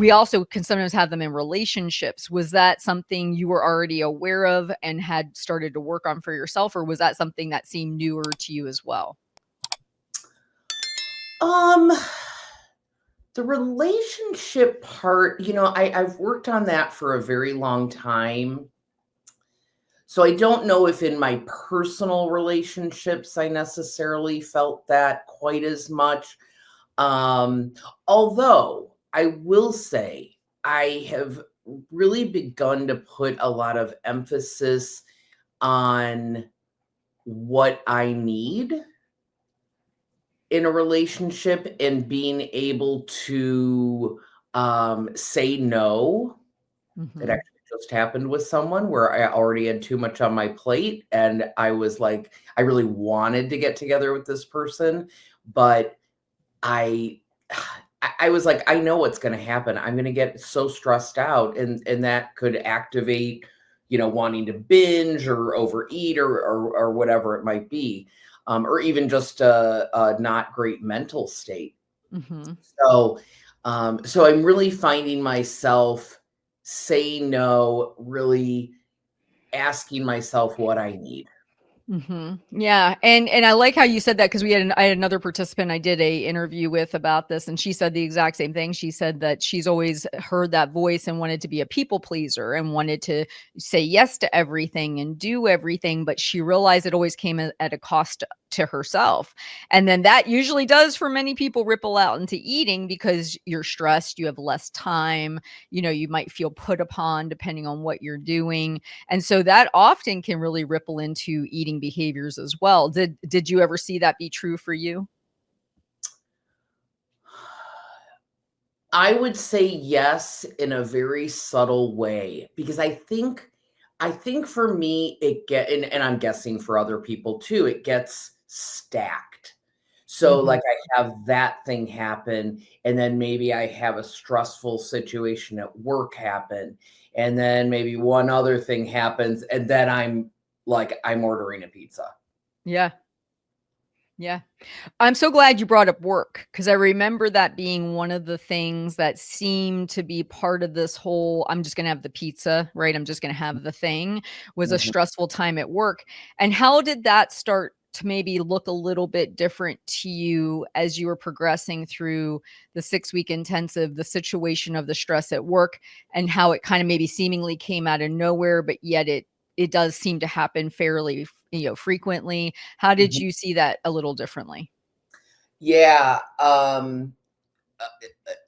we also can sometimes have them in relationships. Was that something you were already aware of and had started to work on for yourself, or was that something that seemed newer to you as well? Um, the relationship part, I've worked on that for a very long time. So I don't know if in my personal relationships I necessarily felt that quite as much. Um, Although I will say I have really begun to put a lot of emphasis on what I need in a relationship and being able to say no. It Mhm. actually just happened with someone where I already had too much on my plate, and I was like, I really wanted to get together with this person, but I I was like, I know what's going to happen. I'm going to get so stressed out, and that could activate, wanting to binge or overeat or whatever it might be, or even just a not great mental state. Mhm. So, so I'm really finding myself saying no, really asking myself what I need. Yeah, and I like how you said that because I had another participant I did a interview with about this, and she said the exact same thing. She said that she's always heard that voice and wanted to be a people pleaser and wanted to say yes to everything and do everything, but she realized it always came at a cost to herself. And then that usually does for many people ripple out into eating because you're stressed, you have less time, you might feel put upon depending on what you're doing. And so that often can really ripple into eating behaviors as well. Did you ever see that be true for you? I would say yes in a very subtle way because I think for me and I'm guessing for other people too, it gets stacked. So Mhm. like I have that thing happen, and then maybe I have a stressful situation at work happen, and then maybe one other thing happens, and then I'm ordering a pizza. Yeah. Yeah. I'm so glad you brought up work because I remember that being one of the things that seemed to be part of this whole I'm just going to have the pizza, right? I'm just going to have the thing was a Mhm. stressful time at work. And how did that start to maybe look a little bit different to you as you were progressing through the 6-week intensive, the situation of the stress at work and how it kind of maybe seemingly came out of nowhere, but yet it does seem to happen fairly, frequently. How did Mhm. you see that a little differently? Yeah,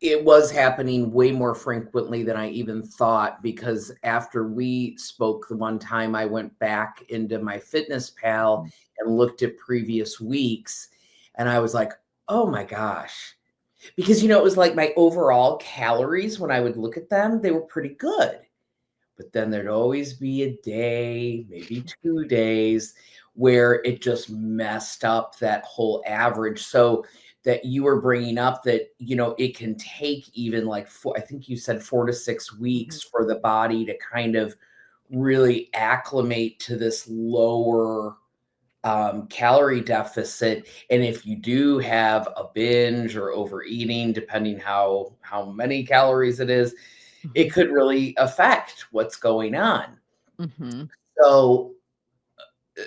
it was happening way more frequently than I even thought because after we spoke the one time, I went back into my fitness pal and looked at previous weeks, and I was like, "Oh my gosh." Because, it was like my overall calories when I would look at them, they were pretty good. But then there'd always be a day, maybe 2 days, where it just messed up that whole average. So that you were bringing up that, it can take even like I think you said 4 to 6 Mhm. weeks for the body to kind of really acclimate to this lower calorie deficit. And if you do have a binge or overeating, depending how many calories it is, it Mhm. could really affect what's going on. Mhm. So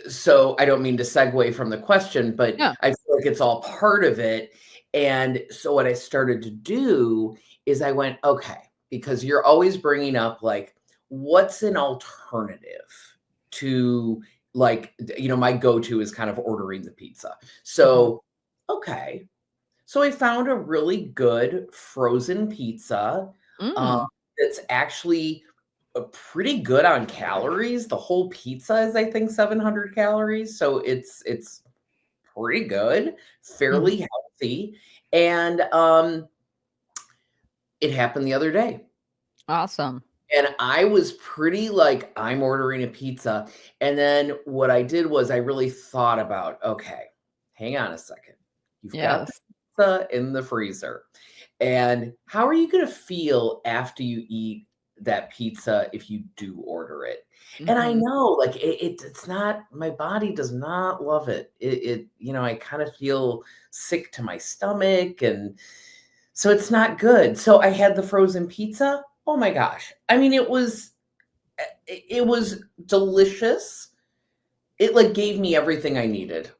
so I don't mean to segue from the question, but Yeah. I feel like it's all part of it. And so what I started to do is I went, okay, because you're always bringing up like, what's an alternative to like, my go-to is kind of ordering the pizza. Mhm. So, okay. So I found a really good frozen pizza um, Mm. that's actually pretty good on calories. The whole pizza is, I think, 700 calories, so it's pretty good, Mhm. fairly healthy, and it happened the other day. Awesome. And I was pretty like, I'm ordering a pizza. And then what I did was I really thought about, okay, hang on a second. You've got the Yes. pizza in the freezer. And how are you going to feel after you eat that pizza if you do order it? And I Mhm. know like it's not, my body does not love it. I kind of feel sick to my stomach. And So it's not good. So I had the frozen pizza. Oh my gosh. I mean, it was delicious. It like gave me everything I needed.